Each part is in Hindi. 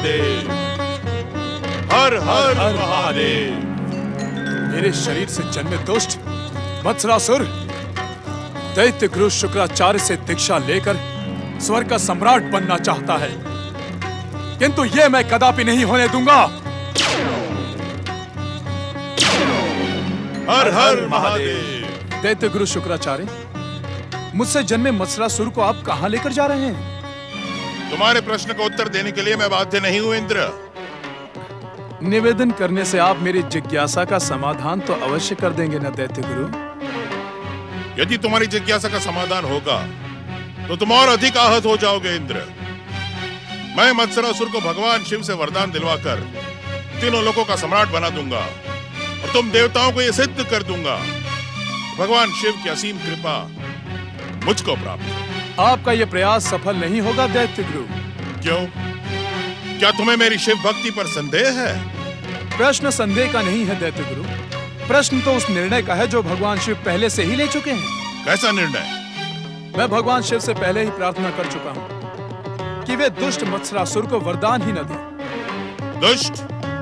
महादेव, हर हर महादेव। मेरे शरीर से जन्मे दुष्ट मत्सरासुर दैत्य गुरु शुक्राचार्य से दीक्षा लेकर स्वर्ग का सम्राट बनना चाहता है, किंतु यह मैं कदापि नहीं होने दूंगा। हर हर महादेव। दैत्य गुरु शुक्राचार्य, मुझसे जन्मे मत्सरासुर को आप कहां लेकर जा रहे हैं? तुम्हारे प्रश्न का उत्तर देने के लिए मैं बाध्य नहीं हूं इंद्र। निवेदन करने से आप मेरी जिज्ञासा का समाधान तो अवश्य कर देंगे ना दैत्य गुरु? यदि तुम्हारी जिज्ञासा का समाधान होगा तो तुम और अधिक आहत हो जाओगे इंद्र। मैं मत्सरासुर को भगवान शिव से वरदान दिलवाकर तीनों लोकों का सम्राट बना दूंगा और तुम देवताओं को यह सिद्ध कर दूंगा, भगवान शिव की असीम कृपा मुझको प्राप्त। आपका यह प्रयास सफल नहीं होगा दैत्य गुरु। क्यों? क्या तुम्हें मेरी शिव भक्ति पर संदेह है? प्रश्न संदेह का नहीं है दैत्य गुरु, प्रश्न तो उस निर्णय का है जो भगवान शिव पहले से ही ले चुके हैं। कैसा निर्णय? मैं भगवान शिव से पहले ही प्रार्थना कर चुका हूं कि वे दुष्ट मत्सरासुर को वरदान ही न दें। दुष्ट,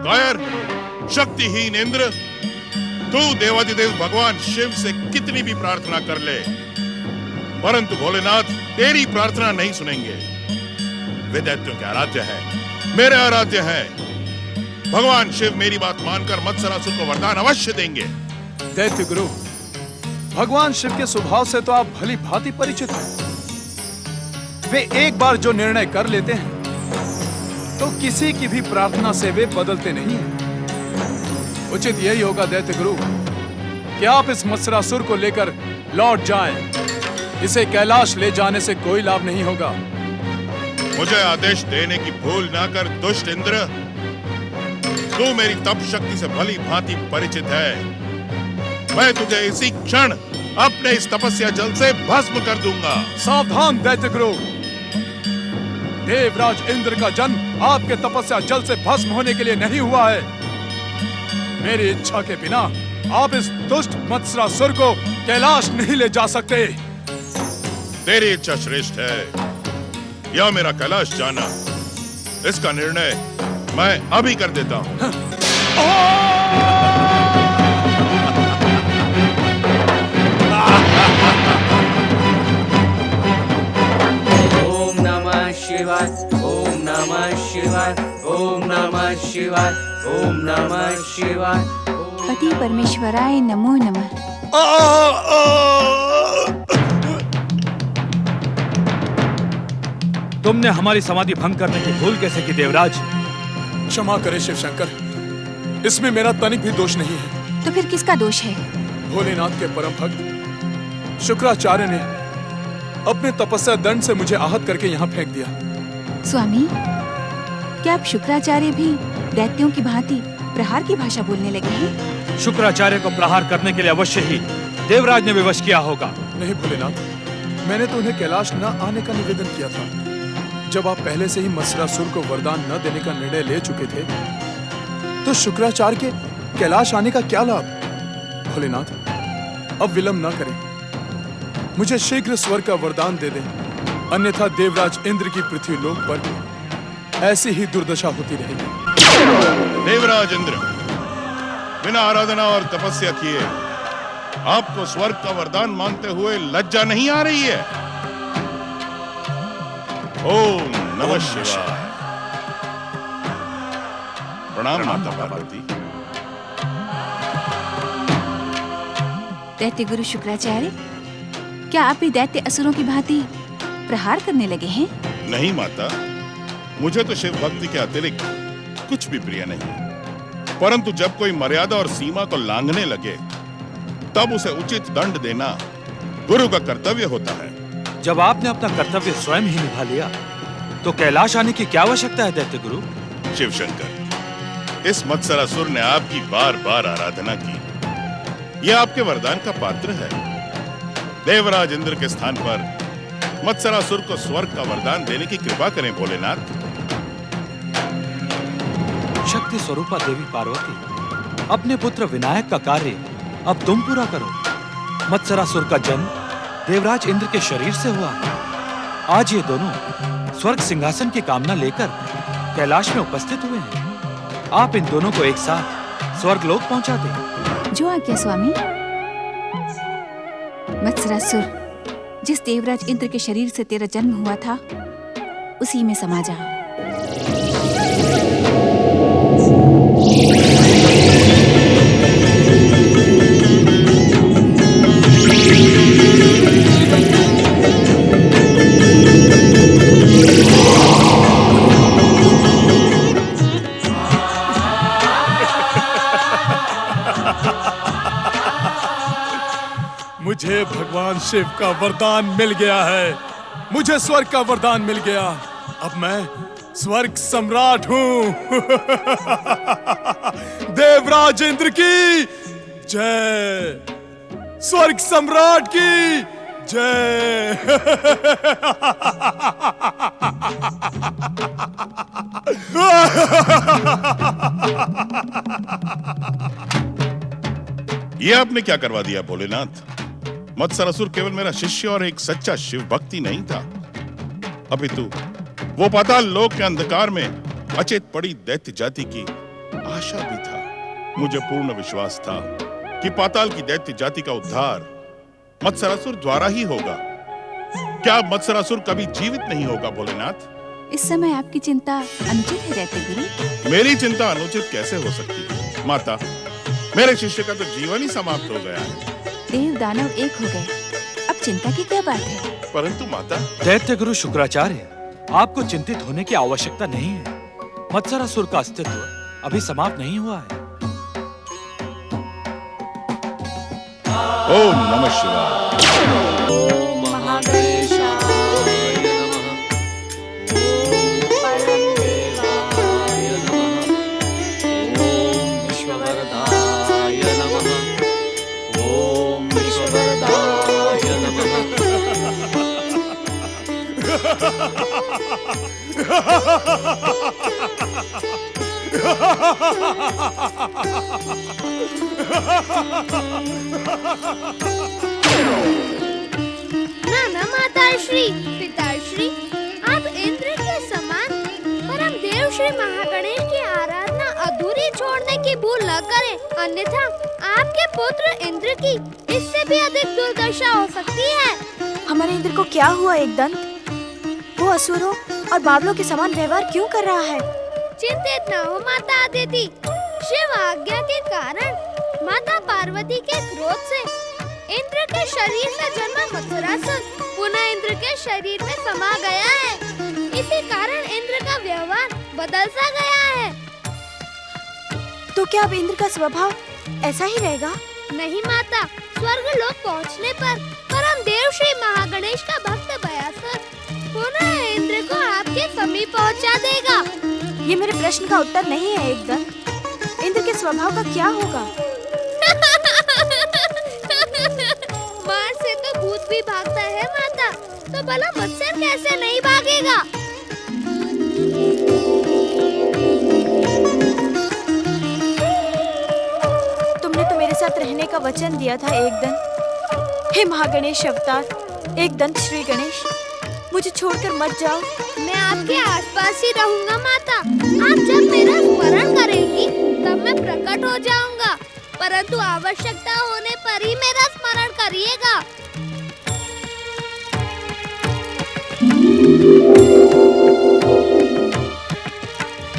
कायर, शक्तिहीन इंद्र, तू देवाधिदेव भगवान शिव से कितनी भी प्रार्थना कर ले, परंतु भोलेनाथ तेरी प्रार्थना नहीं सुनेंगे। वे दैत्यों के आराध्य है, मेरे आराध्य है। भगवान शिव मेरी बात मानकर मत्सरासुर को वरदान अवश्य देंगे। दैत्य गुरु, भगवान शिव के स्वभाव से तो आप भली भांति परिचित हैं। वे एक बार जो निर्णय कर लेते हैं तो किसी की भी प्रार्थना से वे बदलते नहीं हैं। उचित यही होगा दैत्य गुरु कि आप इस मत्सरासुर को लेकर लौट जाएं। इसे कैलाश ले जाने से कोई लाभ नहीं होगा। मुझे आदेश देने की भूल ना कर दुष्ट इंद्र। तू मेरी तप शक्ति से भली भांति परिचित है। मैं तुझे इसी क्षण अपने इस तपस्या जल से भस्म कर दूंगा। सावधान दैत्य गुरु, देवराज इंद्र का जन्म आपके तपस्या जल से भस्म होने के लिए नहीं हुआ है। मेरी इच्छा के बिना आप इस दुष्ट मत्सरासुर को कैलाश नहीं ले जा सकते। तेरी इच्छा श्रेष्ठ है या मेरा कैलाश जाना, इसका निर्णय मैं अभी कर देता हूं। ओम नमः शिवाय, ओम नमः शिवाय, ओम नमः शिवाय, ओम नमः शिवाय। पति परमेश्वराय नमो नमः। तुमने हमारी समाधि भंग करने की भूल कैसे की देवराज? क्षमा करें शिव शंकर, इसमें मेरा तनिक भी दोष नहीं है। तो फिर किसका दोष है? भोलेनाथ के परम भक्त शुक्राचार्य ने अपने तपस्या दंड से मुझे आहत करके यहाँ फेंक दिया। स्वामी, क्या आप शुक्राचार्य भी दैत्यों की भांति प्रहार की भाषा बोलने लगे हैं? शुक्राचार्य को प्रहार करने के लिए अवश्य ही देवराज ने विवश किया होगा। नहीं भोलेनाथ, मैंने तो उन्हें कैलाश न आने का निवेदन किया था। जब आप पहले से ही मत्सरासुर को वरदान न देने का निर्णय ले चुके थे, तो शुक्राचार्य के कैलाश आने का क्या लाभ? भोलेनाथ, अब विलंब न करें, मुझे शीघ्र स्वर्ग का वरदान दे दें, अन्यथा देवराज इंद्र की पृथ्वी लोक पर ऐसी ही दुर्दशा होती रहेगी। देवराज इंद्र, बिना आराधना और तपस्या किए आपको स्वर्ग का वरदान मांगते हुए लज्जा नहीं आ रही है? ओम नमः शिवाय। प्रणाम माता पार्वती। दैत्य गुरु शुक्राचार्य, क्या आप भी दैत्य असुरों की भांति प्रहार करने लगे हैं? नहीं माता, मुझे तो शिव भक्ति के अतिरिक्त कुछ भी प्रिय नहीं, परंतु जब कोई मर्यादा और सीमा को लांघने लगे तब उसे उचित दंड देना गुरु का कर्तव्य होता है। जब आपने अपना कर्तव्य स्वयं ही निभा लिया तो कैलाश आने की क्या आवश्यकता है दैत्य गुरु? शिव शंकर, इस मत्सरासुर ने आपकी बार बार आराधना की, यह आपके वरदान का पात्र है। देवराज इंद्र के स्थान पर मत्सरासुर को स्वर्ग का वरदान देने की कृपा करें भोलेनाथ। शक्ति स्वरूपा देवी पार्वती, अपने पुत्र विनायक का कार्य अब तुम पूरा करो। मत्सरासुर का जन्म देवराज इंद्र के शरीर से हुआ है। आज ये दोनों स्वर्ग सिंहासन की कामना लेकर कैलाश में उपस्थित हुए हैं। आप इन दोनों को एक साथ स्वर्गलोक पहुंचा दें। जो आज्ञा स्वामी। मत्सरासुर, जिस देवराज इंद्र के शरीर से तेरा जन्म हुआ था, उसी में समा जा। मुझे भगवान शिव का वरदान मिल गया है। मुझे स्वर्ग का वरदान मिल गया। अब मैं स्वर्ग सम्राट हूं। देवराज इंद्र की जय। स्वर्ग सम्राट की जय। ये आपने क्या करवा दिया भोलेनाथ? मत्सरासुर केवल मेरा शिष्य और एक सच्चा शिव भक्ति नहीं था, अपितु वो पाताल लोक के अंधकार में अचेत पड़ी दैत्य जाति की आशा भी था। मुझे पूर्ण विश्वास था कि पाताल की दैत्य जाति का उद्धार मत्सरासुर द्वारा ही होगा। क्या मत्सरासुर कभी जीवित नहीं होगा भोलेनाथ? इस समय आपकी चिंता अनुचित है दैत्य गुरु। मेरी चिंता अनुचित कैसे हो सकती है माता? मेरे शिष्य का तो जीवन ही समाप्त हो गया है। देव दानव एक हो गए, अब चिंता की क्या बात है? परंतु माता, दैत्य गुरु शुक्राचार्य, आपको चिंतित होने की आवश्यकता नहीं है। मत्सरासुर का अस्तित्व अभी समाप्त नहीं हुआ है। ओम नमः शिवाय। नाना माताश्री, पिताश्री, आप इंद्र के समान परम देव श्री महागणेश की आराधना अधूरी छोड़ने की भूल न करें, अन्यथा आपके पुत्र इंद्र की इससे भी अधिक दुर्दशा हो सकती है। हमारे इंद्र को क्या हुआ एकदंत? वो असुरों और बावलों के समान व्यवहार क्यों कर रहा है? चिंतित न हो माता अदिति। शिव आज्ञा के कारण माता पार्वती के क्रोध से इंद्र के शरीर से जन्मा मत्सरासुर पुनः इंद्र के शरीर में समा गया है। इसी कारण इंद्र का व्यवहार बदल सा गया है। तो क्या अब इंद्र का स्वभाव ऐसा ही रहेगा? नहीं माता, स्वर्ग लोक पहुँचने पर परम देव श्री महागणेश का भक्त बयासुर पुनः इंद्र को आपके समीप पहुँचा देगा। ये मेरे प्रश्न का उत्तर नहीं है एकदंत। इंद्र के स्वभाव का क्या होगा? मार से तो भूत भी भागता है माता, तो भला मत्सर कैसे नहीं भागेगा? तुमने तो मेरे साथ रहने का वचन दिया था एकदंत। हे महागणेश अवतार, एकदंत श्री गणेश, मुझे छोड़कर मत जाओ। मैं आपके आसपास ही रहूंगा माता। आप जब मेरा स्मरण करेंगी तब मैं प्रकट हो जाऊंगा, परंतु आवश्यकता होने पर ही मेरा स्मरण करिएगा।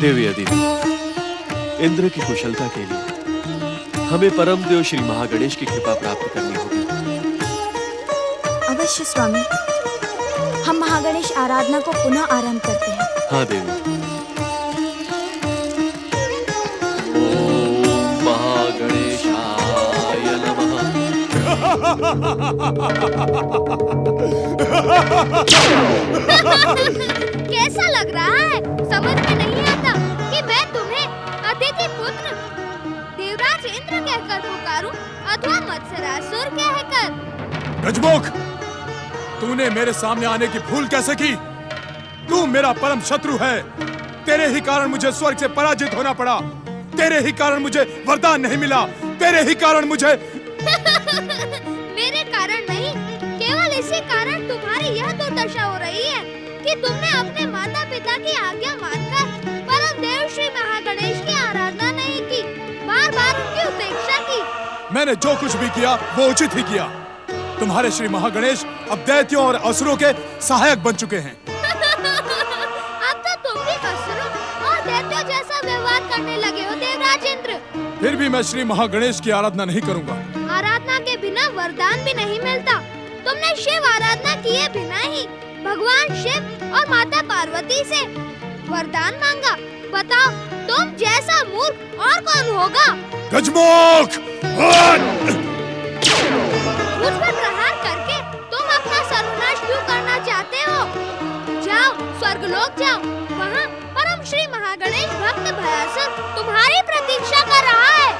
देवी अदिति, इंद्र की कुशलता के लिए हमें परम देव श्री महागणेश की कृपा प्राप्त करनी होगी। अवश्य स्वामी, हम महागणेश आराधना को पुनः आरंभ करते हैं। हाँ देवी। ओम महागणेशाय नमः। कैसा लग रहा है? समझ में नहीं आता कि मैं तुम्हें अदिति पुत्र देवराज इंद्र कहकर पुकारूं अथवा मत्सरासुर कहकर। गजमुख, तूने मेरे सामने आने की भूल कैसे की? तू मेरा परम शत्रु है। तेरे ही कारण मुझे स्वर्ग से पराजित होना पड़ा। तेरे ही कारण मुझे वरदान नहीं मिला। तेरे ही कारण मुझे मेरे कारण नहीं, केवल इसी कारण तुम्हारी यह दुर्दशा हो रही है कि तुमने अपने माता पिता की आज्ञा मानकर मैंने जो कुछ भी किया वो उचित ही किया। तुम्हारे श्री महागणेश अब दैत्यों और असुरों के सहायक बन चुके हैं। अब तो तुम भी असुरों और दैत्यों जैसा व्यवहार करने लगे हो देवराज इंद्र। फिर भी मैं श्री महागणेश की आराधना नहीं करूंगा। आराधना के बिना वरदान भी नहीं मिलता। तुमने शिव आराधना किए बिना ही भगवान शिव और माता पार्वती से वरदान मांगा। बताओ तुम जैसा मूर्ख और कौन होगा? गजमुख! मुझ पर प्रहार करके तुम अपना सर्वनाश क्यों करना चाहते हो? जाओ स्वर्गलोक जाओ, वहाँ परम श्री महागणेश भक्त भयासुर तुम्हारी प्रतीक्षा कर रहा है।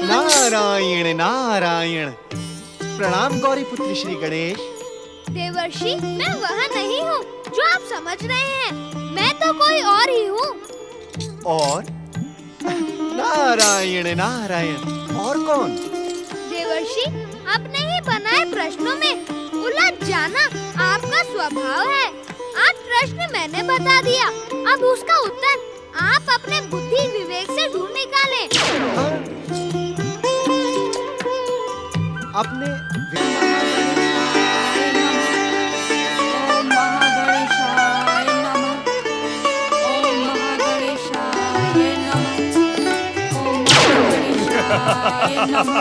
नारायण नारायण। प्रणाम गौरी पुत्र श्री गणेश। देवर्षि, मैं वह नहीं हूँ जो आप समझ रहे हैं। मैं तो कोई और ही हूँ। और नारायण नारायण, और कौन? देवर्षि, अपने ही बनाए प्रश्नों में उलझ जाना आपका स्वभाव है। आज प्रश्न मैंने बता दिया, अब उसका उत्तर आप अपने बुद्धि विवेक से ढूंढ निकालें। अपने ओम महागणेशाय नमः। ओम महागणेशाय नमः। ओम महागणेशाय नमः।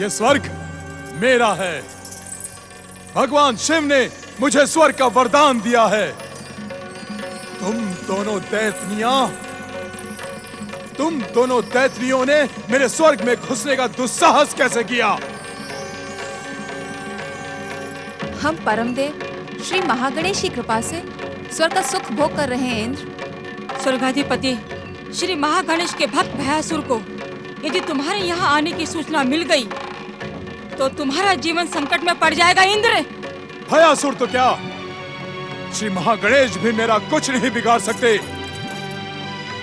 ये स्वर्ग मेरा है। भगवान शिव ने मुझे स्वर्ग का वरदान दिया है। तुम दोनों दैत्रियों ने मेरे स्वर्ग में घुसने का दुस्साहस कैसे किया? हम परमदेव श्री महागणेश की कृपा से स्वर्ग का सुख भोग कर रहे हैं इंद्र। स्वर्गाधिपति श्री महागणेश के भक्त भयासुर को यदि तुम्हारे यहाँ आने की सूचना मिल गई तो तुम्हारा जीवन संकट में पड़ जाएगा इंद्र। भयासुर तो क्या, श्री महागणेश भी मेरा कुछ नहीं बिगाड़ सकते।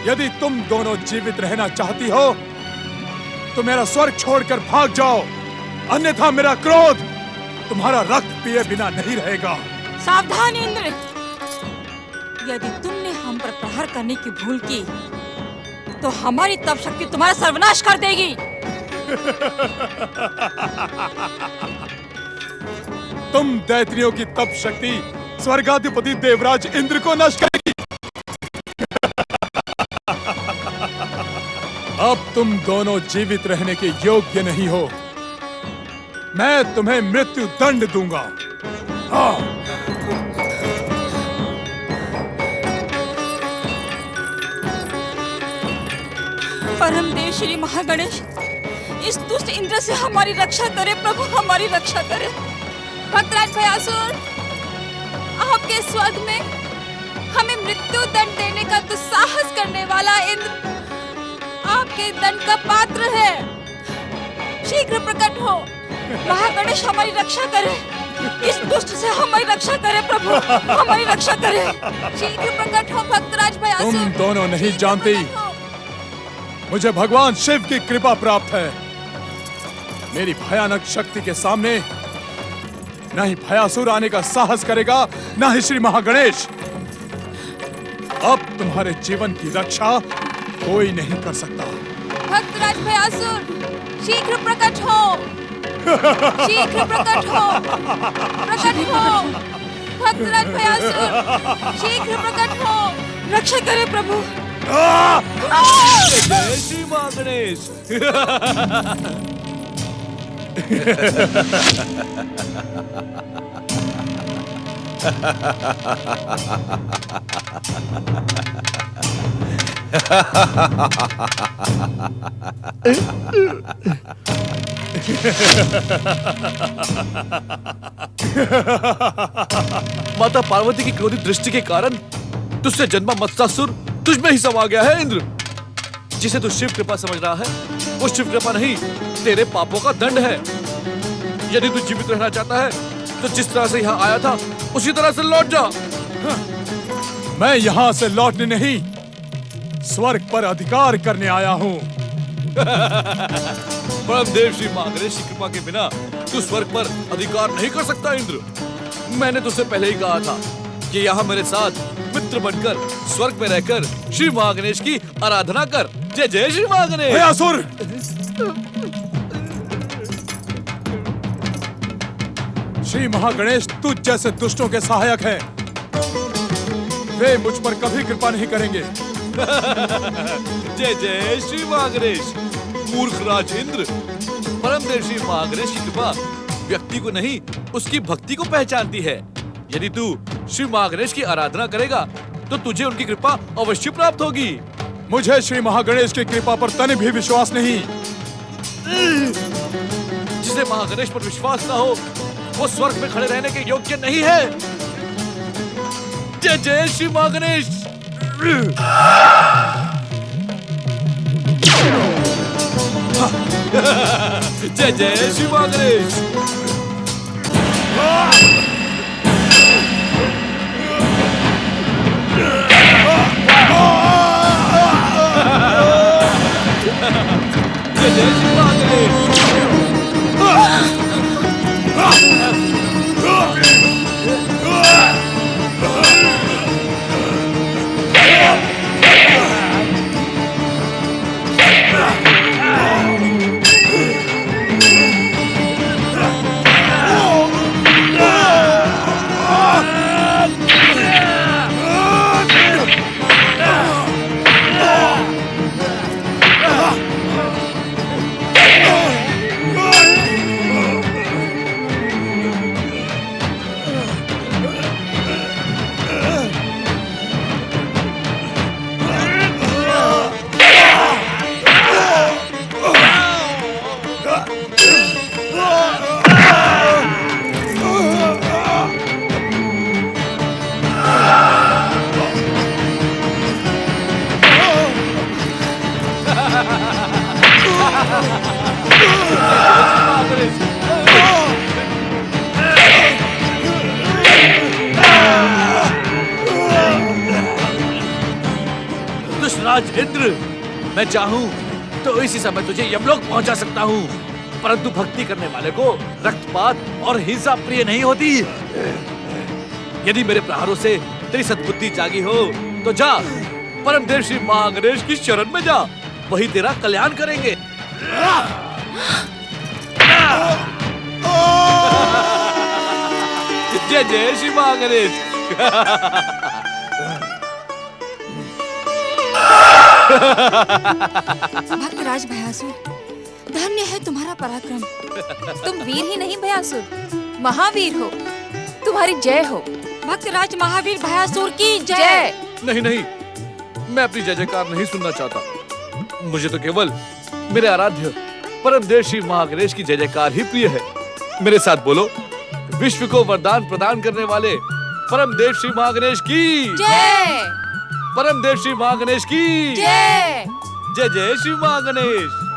यदि तुम दोनों जीवित रहना चाहती हो तो मेरा स्वर्ग छोड़कर भाग जाओ, अन्यथा मेरा क्रोध तुम्हारा रक्त पिए बिना नहीं रहेगा। सावधान इंद्र, यदि तुमने हम पर प्रहार करने की भूल की तो हमारी तप शक्ति तुम्हारा सर्वनाश कर देगी। तुम दैत्रियों की तप शक्ति स्वर्गाधिपति देवराज इंद्र को नष्ट करेगी। अब तुम दोनों जीवित रहने के योग्य नहीं हो। मैं तुम्हें मृत्यु दंड दूंगा। हाँ। परमदेव श्री महागणेश, इस दुष्ट इंद्र से हमारी रक्षा करे प्रभु, हमारी रक्षा करे। भक्तराज भयासुर, आपके स्वर्ग में हमें मृत्यु दंड देने का दुस्साहस करने वाला इंद्र आपके दंड का पात्र है। शीघ्र प्रकट हो, महागणेश हमारी रक्षा करे। इस दुष्ट से हमारी रक्षा करे प्रभु, हमारी रक्षा करे। शीघ्र प्रकट हो भक्तराज भयासुर। तुम दोनों नहीं जानती, मुझे भगवान शिव की कृपा प्राप्त है। मेरी भयानक शक्ति के सामने न ही भयासुर आने का साहस करेगा, न ही श्री महागणेश। अब तुम्हारे जीवन की रक्षा कोई नहीं कर सकता। भक्तराज भयासुर, शीघ्र प्रकट हो, शीघ्र प्रकट हो, प्रकट हो। भक्तराज भयासुर, शीघ्र प्रकट हो, रक्षा करे प्रभु। जय श्री महागणेश। माता पार्वती की क्रोधित दृष्टि के कारण तुझसे जन्मा मत्स्यासुर तुझ में ही समा गया है इंद्र। जिसे तू शिव कृपा समझ रहा है वो शिव कृपा नहीं, तेरे पापों का दंड है। यदि तू जीवित रहना चाहता है तो जिस तरह से यहाँ आया था उसी तरह से लौट जा। मैं यहाँ से लौटने नहीं स्वर्ग पर अधिकार करने आया हूँ। परमदेव श्री महागणेश की कृपा के बिना तू स्वर्ग पर अधिकार नहीं कर सकता इंद्र। मैंने तुझसे पहले ही कहा था कि यहाँ मेरे साथ मित्र बनकर स्वर्ग में रहकर श्री महागणेश की आराधना कर। जय जय श्री महागणेश। भयासुर, श्री महागणेश तुझ जैसे दुष्टों के सहायक हैं। वे मुझ पर कभी कृपा नहीं करेंगे। जय जय श्री महागणेश। मूर्ख राज इंद्र, परमदेव श्री महागणेश की कृपा व्यक्ति को नहीं उसकी भक्ति को पहचानती है। यदि तू श्री महागणेश की आराधना करेगा तो तुझे उनकी कृपा अवश्य प्राप्त होगी। मुझे श्री महागणेश की कृपा पर तनि भी विश्वास नहीं। जिसे महागणेश पर विश्वास न हो वो स्वर्ग में खड़े रहने के योग्य नहीं है। जय जय श्री महागणेश। जय जय श्री महागणेश। जय जय श्री महागणेश। दुष्टराज इंद्र, मैं चाहूं तो इसी समय तुझे यमलोक पहुंचा सकता हूं, परंतु भक्ति करने वाले को रक्तपात और हिंसा प्रिय नहीं होती। यदि मेरे प्रहारों से तेरी सद्बुद्धि जागी हो तो जा, परमदेव श्री महागणेश की शरण में जा, वही तेरा कल्याण करेंगे। जय जय श्री महागणेश। भक्तराज भयासुर, धन्य है तुम्हारा पराक्रम। तुम वीर ही नहीं भयासुर, महावीर हो। तुम्हारी जय हो। भक्तराज महावीर भयासुर की जय। नहीं नहीं, मैं अपनी जय जयकार नहीं सुनना चाहता। मुझे तो केवल मेरे आराध्य परमदेव श्री महागणेश की जय जयकार ही प्रिय है। मेरे साथ बोलो, विश्व को वरदान प्रदान करने वाले परमदेव श्री महागणेश की जय। परमदेव श्री महागणेश की जय। जय जय श्री महागणेश।